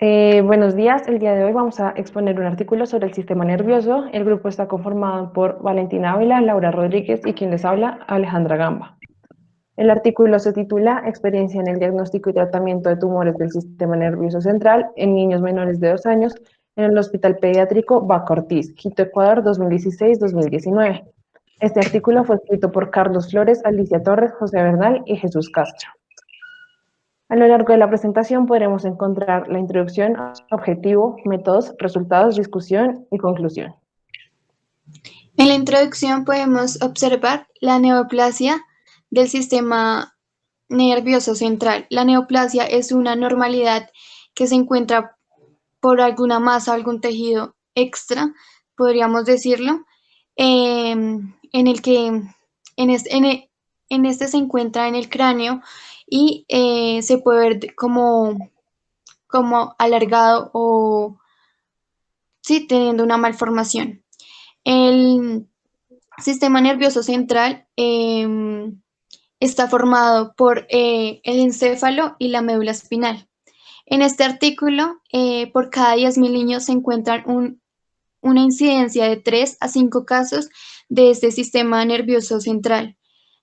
Buenos días, el día de hoy vamos a exponer un artículo sobre el sistema nervioso. El grupo está conformado por Valentina Ávila, Laura Rodríguez y quien les habla, Alejandra Gamba. El artículo se titula Experiencia en el diagnóstico y tratamiento de tumores del sistema nervioso central en niños menores de 2 años en el Hospital Pediátrico Baco Ortiz, Quito, Ecuador, 2016-2019. Este artículo fue escrito por Carlos Flores, Alicia Torres, José Bernal y Jesús Castro. A lo largo de la presentación podremos encontrar la introducción, objetivo, métodos, resultados, discusión y conclusión. En la introducción podemos observar la neoplasia del sistema nervioso central. La neoplasia es una anormalidad que se encuentra por alguna masa, algún tejido extra, podríamos decirlo, en el que en este se encuentra en el cráneo y se puede ver como alargado o sí, teniendo una malformación. El sistema nervioso central está formado por el encéfalo y la médula espinal. En este artículo, por cada 10.000 niños se encuentran una incidencia de 3 a 5 casos de este sistema nervioso central,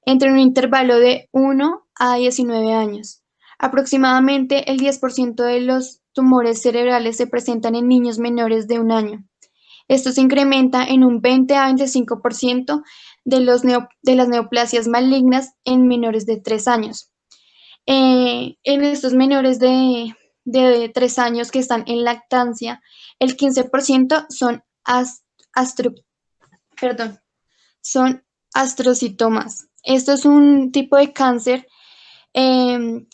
entre un intervalo de 1 a 19 años. Aproximadamente el 10% de los tumores cerebrales se presentan en niños menores de 1 año. Esto se incrementa en un 20 a 25% de las neoplasias malignas en menores de 3 años. En estos menores de 3 años que están en lactancia, el 15% perdón, son astrocitomas. Esto es un tipo de cáncer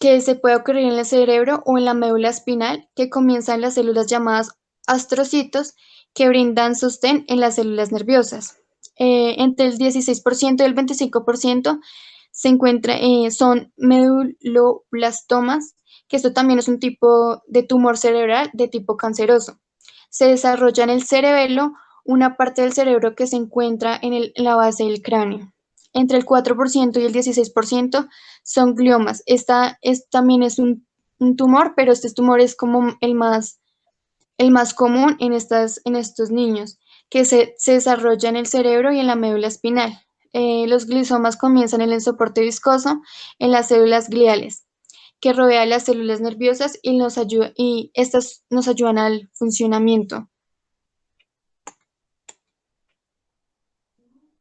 que se puede ocurrir en el cerebro o en la médula espinal, que comienza en las células llamadas astrocitos, que brindan sostén en las células nerviosas. Entre el 16% y el 25% son meduloblastomas, que esto también es un tipo de tumor cerebral de tipo canceroso. Se desarrolla en el cerebelo, una parte del cerebro que se encuentra en la base del cráneo. Entre el 4% y el 16% son gliomas. También es un tumor, pero este tumor es como el más común en estos niños, que se desarrolla en el cerebro y en la médula espinal. Los glisomas comienzan en el soporte viscoso, en las células gliales, que rodean las células nerviosas y estas nos ayudan al funcionamiento.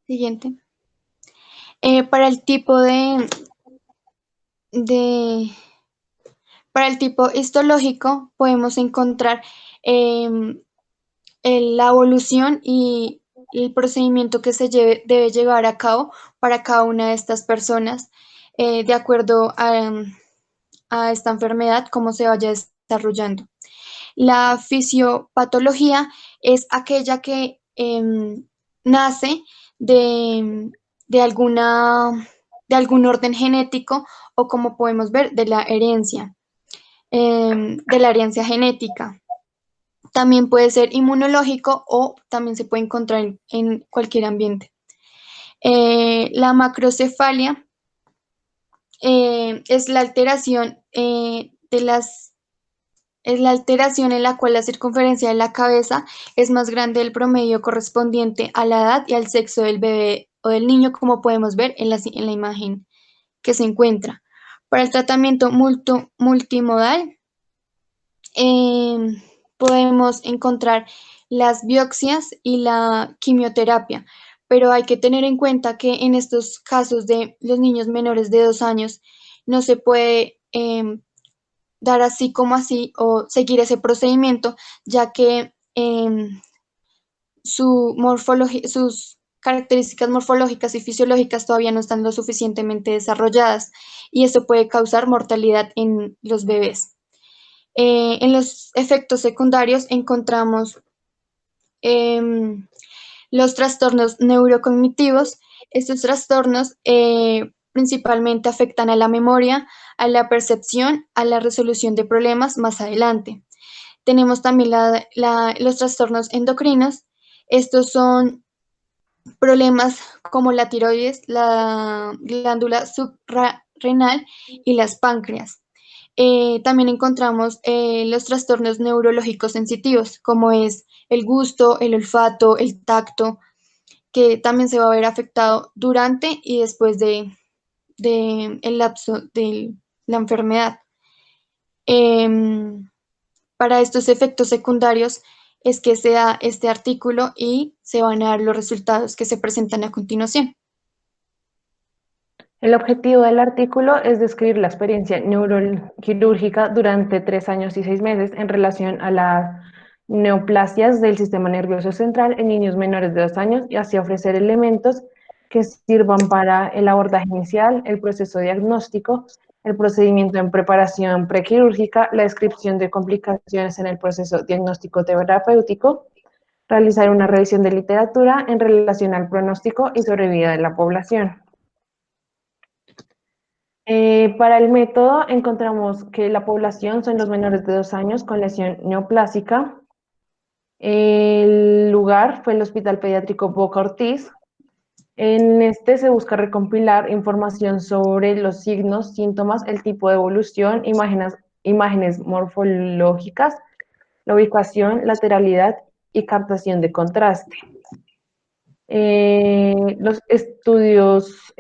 Siguiente. Para el tipo de para el tipo histológico podemos encontrar la evolución y el procedimiento que debe llevar a cabo para cada una de estas personas, de acuerdo a esta enfermedad, cómo se vaya desarrollando. La fisiopatología es aquella que nace de, de, alguna, de algún orden genético o, como podemos ver, de la herencia genética. También puede ser inmunológico o también se puede encontrar en cualquier ambiente. La macrocefalia es la alteración es la alteración en la cual la circunferencia de la cabeza es más grande del promedio correspondiente a la edad y al sexo del bebé o del niño, como podemos ver en la imagen que se encuentra. Para el tratamiento multimodal, podemos encontrar las biopsias y la quimioterapia, pero hay que tener en cuenta que en estos casos de los niños menores de 2 años no se puede dar así como así o seguir ese procedimiento, ya que sus características morfológicas y fisiológicas todavía no están lo suficientemente desarrolladas y eso puede causar mortalidad en los bebés. En los efectos secundarios encontramos los trastornos neurocognitivos. Estos trastornos principalmente afectan a la memoria, a la percepción, a la resolución de problemas más adelante. Tenemos también los trastornos endocrinos. Estos son problemas como la tiroides, la glándula suprarrenal y las páncreas. También encontramos los trastornos neurológicos sensitivos, como es el gusto, el olfato, el tacto, que también se va a ver afectado durante y después de el lapso de la enfermedad. Em, para estos efectos secundarios es que se da este artículo y se van a dar los resultados que se presentan a continuación. El objetivo del artículo es describir la experiencia neuroquirúrgica durante 3 años y 6 meses en relación a las neoplasias del sistema nervioso central en niños menores de 2 años y así ofrecer elementos que sirvan para el abordaje inicial, el proceso diagnóstico, el procedimiento en preparación prequirúrgica, la descripción de complicaciones en el proceso diagnóstico terapéutico, realizar una revisión de literatura en relación al pronóstico y sobrevida de la población. Para el método encontramos que la población son los menores de 2 años con lesión neoplásica. El lugar fue el Hospital Pediátrico Boca Ortiz. En este se busca recompilar información sobre los signos, síntomas, el tipo de evolución, imágenes morfológicas, la ubicación, lateralidad y captación de contraste. Los estudios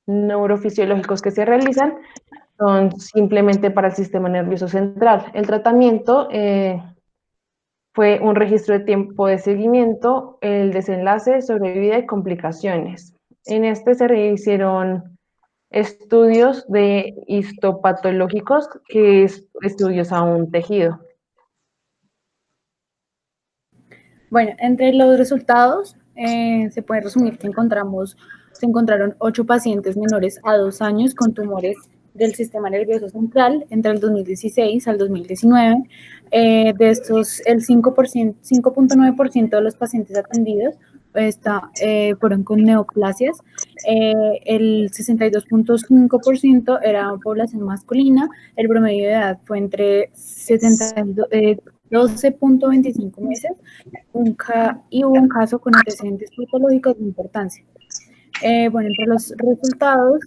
neurofisiológicos que se realizan son simplemente para el sistema nervioso central. El tratamiento fue un registro de tiempo de seguimiento, el desenlace, sobrevida y complicaciones. En este se hicieron estudios de histopatológicos, que es estudios a un tejido. Bueno, entre los resultados se puede resumir que se encontraron 8 pacientes menores a 2 años con tumores del sistema nervioso central entre el 2016 al 2019. De estos, el 5.9% de los pacientes atendidos fueron con neoplasias. El 62.5% era población masculina. El promedio de edad fue entre 12.25 meses y hubo un caso con antecedentes patológicos de importancia. Bueno, entre los resultados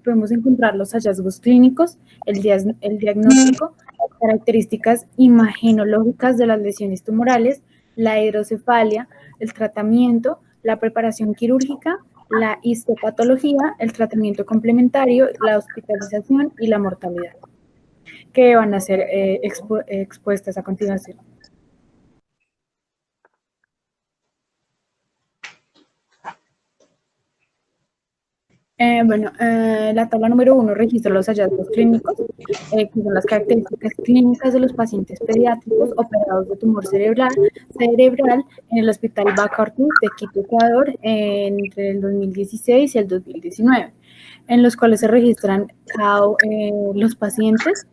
podemos encontrar los hallazgos clínicos, el diagnóstico, las características imagenológicas de las lesiones tumorales, la hidrocefalia, el tratamiento, la preparación quirúrgica, la histopatología, el tratamiento complementario, la hospitalización y la mortalidad, que van a ser expuestas a continuación. La tabla número 1 registra los hallazgos clínicos, que son las características clínicas de los pacientes pediátricos operados de tumor cerebral en el Hospital Boca Ortiz de Quito, Ecuador, entre el 2016 y el 2019, en los cuales se registran los pacientes,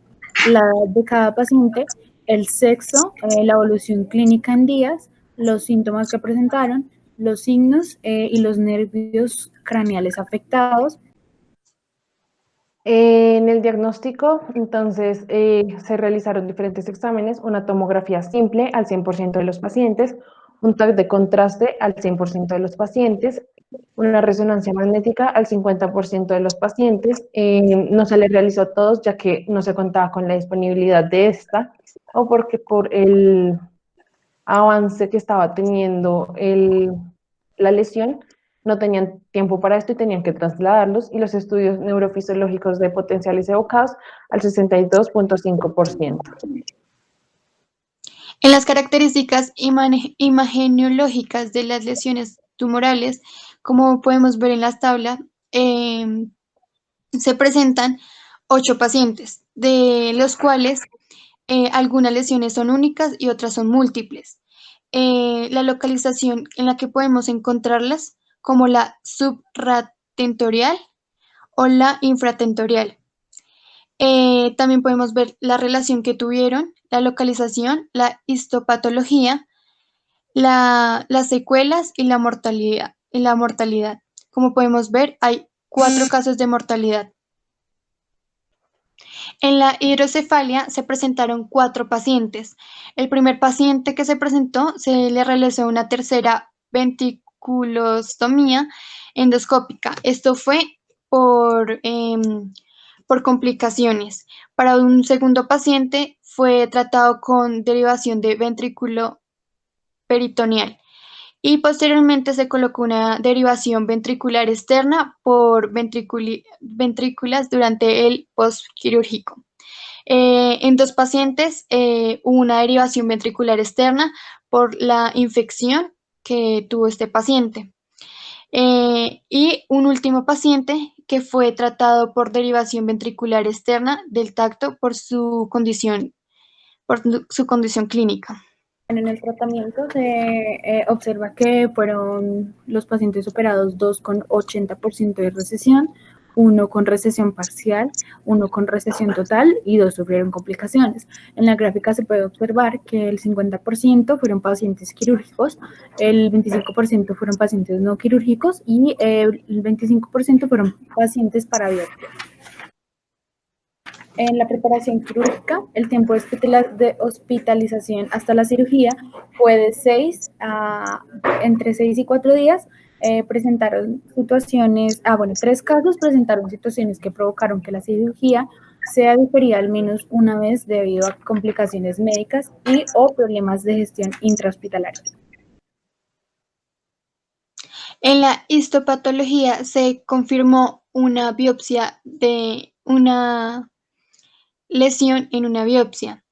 la edad de cada paciente, el sexo, la evolución clínica en días, los síntomas que presentaron, los signos y los nervios craneales afectados. En el diagnóstico, entonces, se realizaron diferentes exámenes, una tomografía simple al 100% de los pacientes, un TAC de contraste al 100% de los pacientes, una resonancia magnética al 50% de los pacientes. No se les realizó a todos, ya que no se contaba con la disponibilidad de esta, o porque por el avance que estaba teniendo la lesión, no tenían tiempo para esto y tenían que trasladarlos, y los estudios neurofisiológicos de potenciales evocados al 62.5%. En las características imagenológicas de las lesiones tumorales, como podemos ver en las tablas, se presentan 8 pacientes, de los cuales algunas lesiones son únicas y otras son múltiples. La localización en la que podemos encontrarlas, como la supratentorial o la infratentorial. También podemos ver la relación que tuvieron, la localización, la histopatología, las secuelas y la mortalidad. Como podemos ver, hay 4 casos de mortalidad. En la hidrocefalia se presentaron 4 pacientes. El primer paciente que se presentó se le realizó una tercera ventriculostomía endoscópica. Esto fue por por complicaciones. Para un segundo paciente fue tratado con derivación de ventrículo peritoneal y posteriormente se colocó una derivación ventricular externa por ventrículas durante el postquirúrgico. En 2 pacientes hubo una derivación ventricular externa por la infección que tuvo este paciente. Y un último paciente que fue tratado por derivación ventricular externa del tacto por su condición clínica. En el tratamiento se observa que fueron los pacientes operados 2 con 80% de recesión, 1 con recesión parcial, 1 con recesión total y 2 sufrieron complicaciones. En la gráfica se puede observar que el 50% fueron pacientes quirúrgicos, el 25% fueron pacientes no quirúrgicos y el 25% fueron pacientes para biopsia. En la preparación quirúrgica, el tiempo de hospitalización hasta la cirugía fue de entre 6 y 4 días. Presentaron situaciones, 3 casos presentaron situaciones que provocaron que la cirugía sea diferida al menos una vez debido a complicaciones médicas y o problemas de gestión intrahospitalaria. En la histopatología se confirmó una biopsia de una lesión en una biopsia.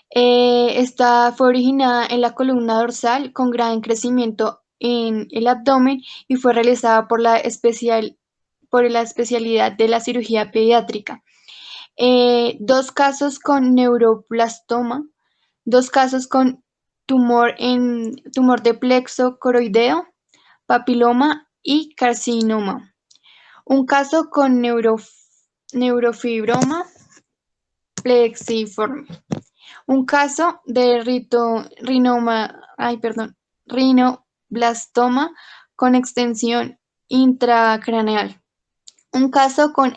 Esta fue originada en la columna dorsal con gran crecimiento en el abdomen y fue realizada por la especialidad de la cirugía pediátrica. 2 casos con neuroblastoma, 2 casos con tumor de plexo coroideo, papiloma y carcinoma. Un caso con neurofibroma plexiforme. Un caso de rinoblastoma con extensión intracraneal. Un caso con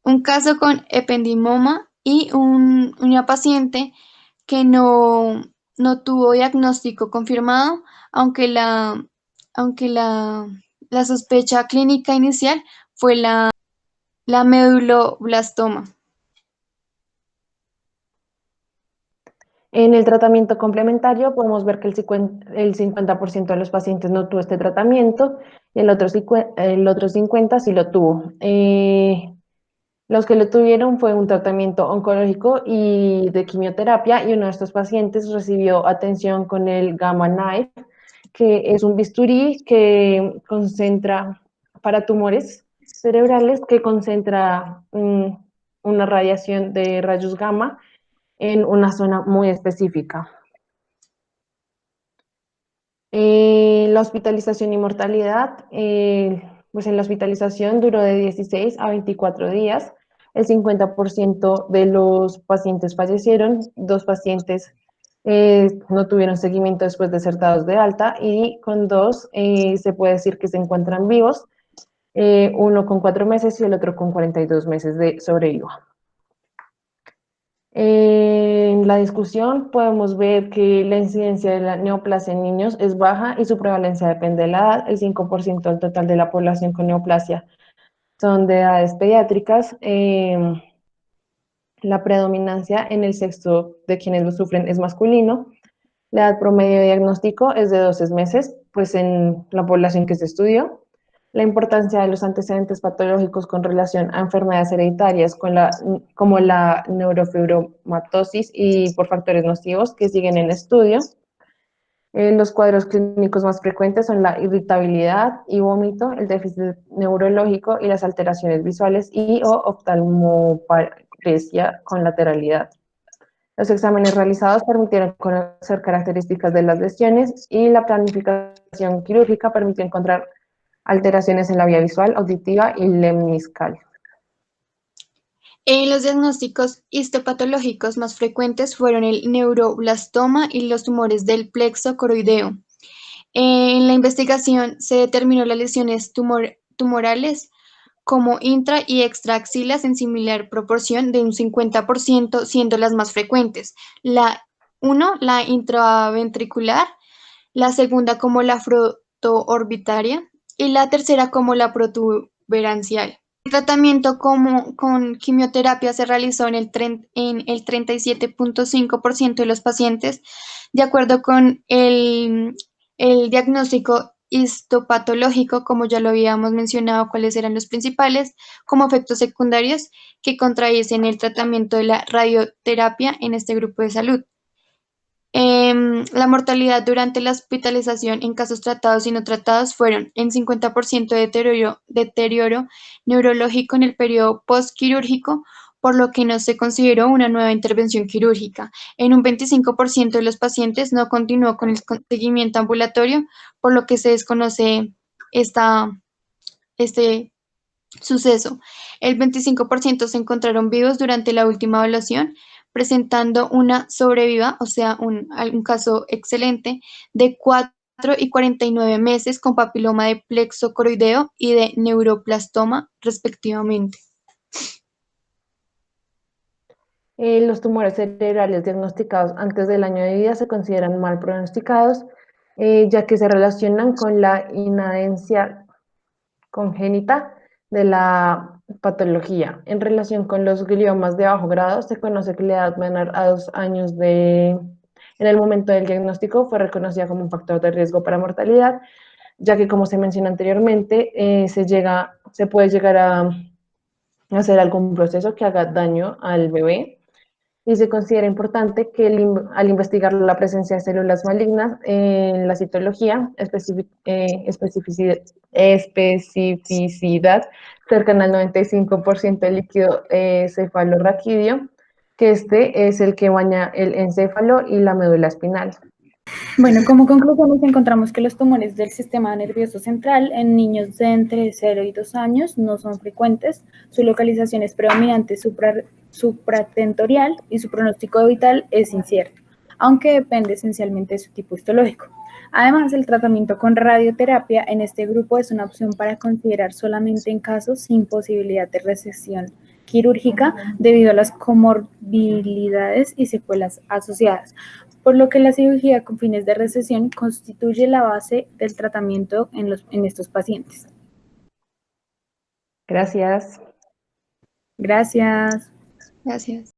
Un caso con ependimoma y una paciente que no tuvo diagnóstico confirmado, aunque la sospecha clínica inicial fue la meduloblastoma. En el tratamiento complementario podemos ver que el 50% de los pacientes no tuvo este tratamiento y el otro 50% sí lo tuvo. Los que lo tuvieron fue un tratamiento oncológico y de quimioterapia y uno de estos pacientes recibió atención con el Gamma Knife, que es un bisturí que concentra para tumores cerebrales, que concentra una radiación de rayos gamma en una zona muy específica. La hospitalización y mortalidad, pues en la hospitalización duró de 16 a 24 días. El 50% de los pacientes fallecieron, 2 pacientes no tuvieron seguimiento después de ser dados de alta y con 2 se puede decir que se encuentran vivos, uno con 4 meses y el otro con 42 meses de sobreviva. En la discusión podemos ver que la incidencia de la neoplasia en niños es baja y su prevalencia depende de la edad. El 5% del total de la población con neoplasia son de edades pediátricas. La predominancia en el sexo de quienes lo sufren es masculino. La edad promedio de diagnóstico es de 12 meses, pues en la población que se estudió. La importancia de los antecedentes patológicos con relación a enfermedades hereditarias como la neurofibromatosis y por factores nocivos que siguen en estudio. Los cuadros clínicos más frecuentes son la irritabilidad y vómito, el déficit neurológico y las alteraciones visuales y o oftalmoparesia con lateralidad. Los exámenes realizados permitieron conocer características de las lesiones y la planificación quirúrgica permitió encontrar alteraciones en la vía visual, auditiva y lemniscal. Los diagnósticos histopatológicos más frecuentes fueron el neuroblastoma y los tumores del plexo coroideo. En la investigación se determinó las lesiones tumorales como intra y extraaxilas en similar proporción de un 50%, siendo las más frecuentes. La intraventricular, la segunda como la fronto-orbitaria, y la tercera como la protuberancial. El tratamiento con quimioterapia se realizó en el 37.5% de los pacientes, de acuerdo con el diagnóstico histopatológico, como ya lo habíamos mencionado, cuáles eran los principales, como efectos secundarios que contradicen el tratamiento de la radioterapia en este grupo de salud. La mortalidad durante la hospitalización en casos tratados y no tratados fueron en 50% de deterioro neurológico en el periodo postquirúrgico, por lo que no se consideró una nueva intervención quirúrgica. En un 25% de los pacientes no continuó con el seguimiento ambulatorio, por lo que se desconoce este suceso. El 25% se encontraron vivos durante la última evaluación, presentando una sobreviva, o sea, un caso excelente, de 4 y 49 meses con papiloma de plexo coroideo y de neuroblastoma, respectivamente. Los tumores cerebrales diagnosticados antes del año de vida se consideran mal pronosticados, ya que se relacionan con la inadherencia congénita de la patología. En relación con los gliomas de bajo grado, se conoce que la edad menor a 2 años en el momento del diagnóstico fue reconocida como un factor de riesgo para mortalidad, ya que, como se mencionó anteriormente, se puede llegar a hacer algún proceso que haga daño al bebé, y se considera importante que al investigar la presencia de células malignas en la citología, especificidad cercana al 95% del líquido cefalorraquídeo, que este es el que baña el encéfalo y la médula espinal. Bueno, como conclusiones encontramos que los tumores del sistema nervioso central en niños de entre 0 y 2 años no son frecuentes, su localización es predominante supratentorial y su pronóstico vital es incierto, aunque depende esencialmente de su tipo histológico. Además, el tratamiento con radioterapia en este grupo es una opción para considerar solamente en casos sin posibilidad de resección quirúrgica debido a las comorbilidades y secuelas asociadas, por lo que la cirugía con fines de resección constituye la base del tratamiento en estos pacientes. Gracias. Gracias. Gracias.